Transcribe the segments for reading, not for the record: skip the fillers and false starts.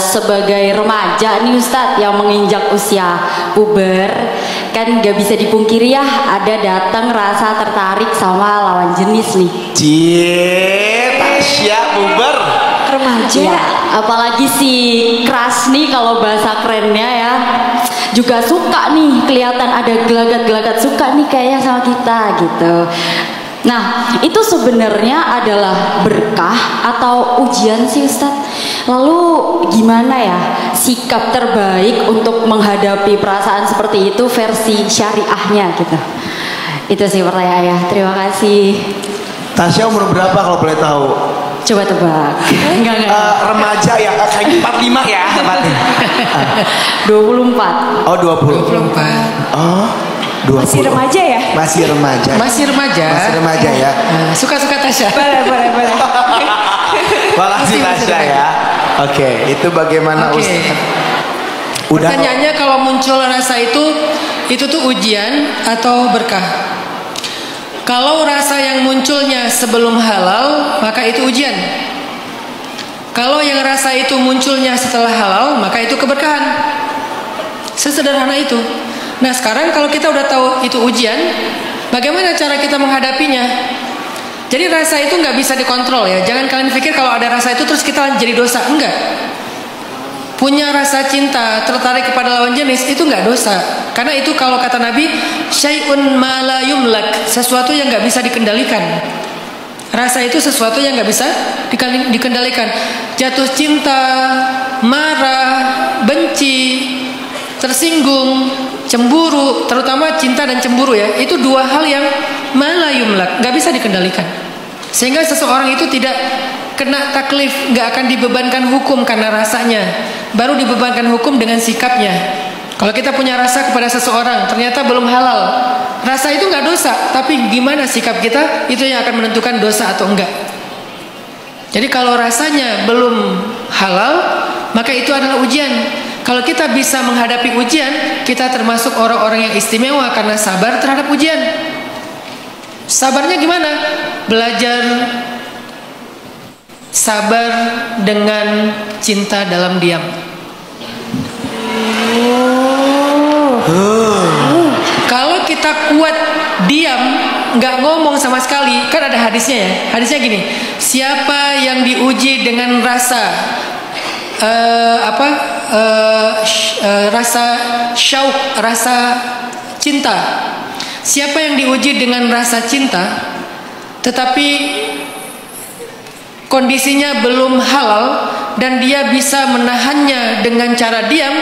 sebagai remaja nih Ustadz yang menginjak usia puber, kan gak bisa dipungkiri ya ada datang rasa tertarik sama lawan jenis nih. Tasya puber Remaja ya, apalagi si crush nih kalau bahasa kerennya ya, juga suka nih, kelihatan ada gelagat-gelagat suka nih kayaknya sama kita gitu. Nah, itu sebenarnya adalah berkah atau ujian sih Ustadz? Lalu gimana ya sikap terbaik untuk menghadapi perasaan seperti itu versi syariahnya gitu? Itu sih pertanyaannya. Terima kasih. Tasya umur berapa kalau boleh tahu? Coba tebak. Enggak. Remaja ya, kayak 45 ya tepatnya. 24. Oh 24. Oh 20. Masih remaja ya? Masih remaja. Masih remaja. Masih remaja ya. Suka-suka Tasya. Boleh. Makasih Tasya ya. Oke, itu bagaimana Ustaz? Pertanyaannya kalau muncul rasa itu tuh ujian atau berkah? Kalau rasa yang munculnya sebelum halal, maka itu ujian. Kalau yang rasa itu munculnya setelah halal, maka itu keberkahan. Sesederhana itu. Nah sekarang kalau kita udah tahu itu ujian, bagaimana cara kita menghadapinya? Jadi rasa itu nggak bisa dikontrol ya. Jangan kalian pikir kalau ada rasa itu terus kita jadi dosa. Enggak. Punya rasa cinta, tertarik kepada lawan jenis itu nggak dosa. Karena itu kalau kata Nabi, syai'un ma la yumlak, sesuatu yang nggak bisa dikendalikan. Rasa itu sesuatu yang nggak bisa dikendalikan. Jatuh cinta, marah, benci, tersinggung, cemburu, terutama cinta dan cemburu ya, itu dua hal yang ma la yumlak, nggak bisa dikendalikan. Sehingga seseorang itu tidak kena taklif, nggak akan dibebankan hukum karena rasanya, baru dibebankan hukum dengan sikapnya. Kalau kita punya rasa kepada seseorang ternyata belum halal, rasa itu nggak dosa, tapi gimana sikap kita itu yang akan menentukan dosa atau enggak. Jadi kalau rasanya belum halal, maka itu adalah ujian. Kalau kita bisa menghadapi ujian, kita termasuk orang-orang yang istimewa karena sabar terhadap ujian. Sabarnya gimana? Belajar sabar dengan cinta dalam diam. Kalau kita kuat diam, nggak ngomong sama sekali, kan ada hadisnya ya. Hadisnya gini, siapa yang diuji dengan rasa rasa syauq, rasa cinta. Siapa yang diuji dengan rasa cinta, tetapi kondisinya belum halal dan dia bisa menahannya dengan cara diam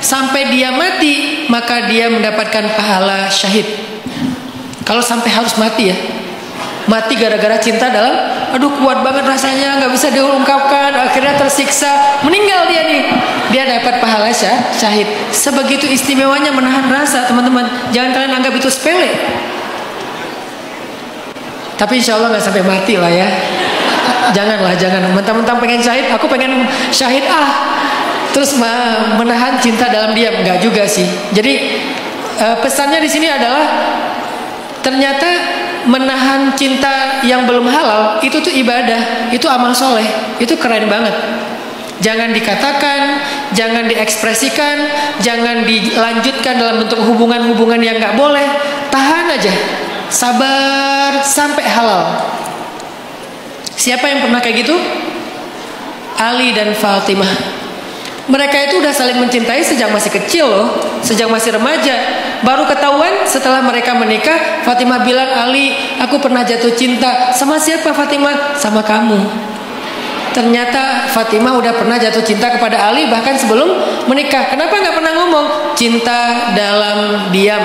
sampai dia mati, maka dia mendapatkan pahala syahid. Kalau sampai harus mati ya, mati gara-gara cinta dalam, aduh kuat banget rasanya, nggak bisa diungkapkan, akhirnya tersiksa, meninggal dia nih, dia dapat pahala syahid. Sebegitu istimewanya menahan rasa, teman-teman. Jangan kalian anggap itu sepele. Tapi insya Allah nggak sampai mati lah ya. Jangan mentang-mentang pengen syahid, aku pengen syahid terus menahan cinta dalam diam, enggak juga sih. Jadi pesannya di sini adalah ternyata menahan cinta yang belum halal itu tuh ibadah, itu amal soleh, itu keren banget. Jangan dikatakan, jangan diekspresikan, jangan dilanjutkan dalam bentuk hubungan-hubungan yang nggak boleh. Tahan aja, sabar sampai halal. Siapa yang pernah kayak gitu? Ali dan Fatimah. Mereka itu udah saling mencintai sejak masih kecil loh, sejak masih remaja. Baru ketahuan setelah mereka menikah. Fatimah bilang, Ali, aku pernah jatuh cinta. Sama siapa Fatimah? Sama kamu. Ternyata Fatimah udah pernah jatuh cinta kepada Ali bahkan sebelum menikah. Kenapa nggak pernah ngomong? Cinta dalam diam.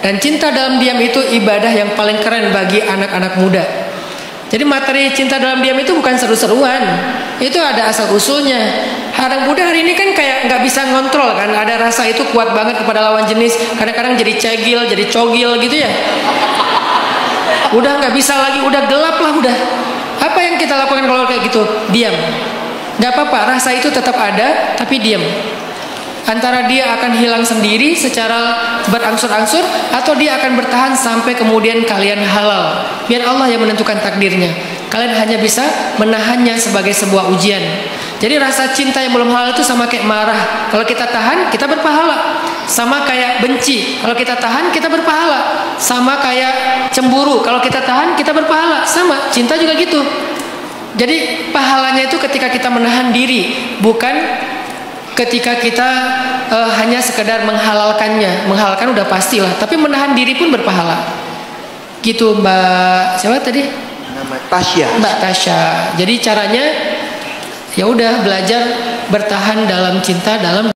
Dan cinta dalam diam itu ibadah yang paling keren bagi anak-anak muda. Jadi materi cinta dalam diam itu bukan seru-seruan, itu ada asal usulnya. Anak muda hari ini kan kayak nggak bisa ngontrol kan, ada rasa itu kuat banget kepada lawan jenis. Kadang-kadang jadi cegil, jadi cogil gitu ya. Udah nggak bisa lagi, udah gelap lah udah. Apa yang kita lakukan kalau kayak gitu? Diam. Nggak apa-apa, rasa itu tetap ada, tapi diam. Antara dia akan hilang sendiri secara berangsur-angsur, atau dia akan bertahan sampai kemudian kalian halal. Biar Allah yang menentukan takdirnya. Kalian hanya bisa menahannya sebagai sebuah ujian. Jadi rasa cinta yang belum halal itu sama kayak marah. Kalau kita tahan, kita berpahala. Sama kayak benci. Kalau kita tahan, kita berpahala. Sama kayak cemburu. Kalau kita tahan, kita berpahala. Sama, cinta juga gitu. Jadi pahalanya itu ketika kita menahan diri, bukan ketika kita hanya sekedar menghalalkannya. Menghalalkan udah pastilah, tapi menahan diri pun berpahala. Gitu Mbak siapa tadi? Nama Tasya. Mbak Tasya. Jadi caranya ya udah belajar bertahan dalam cinta, dalam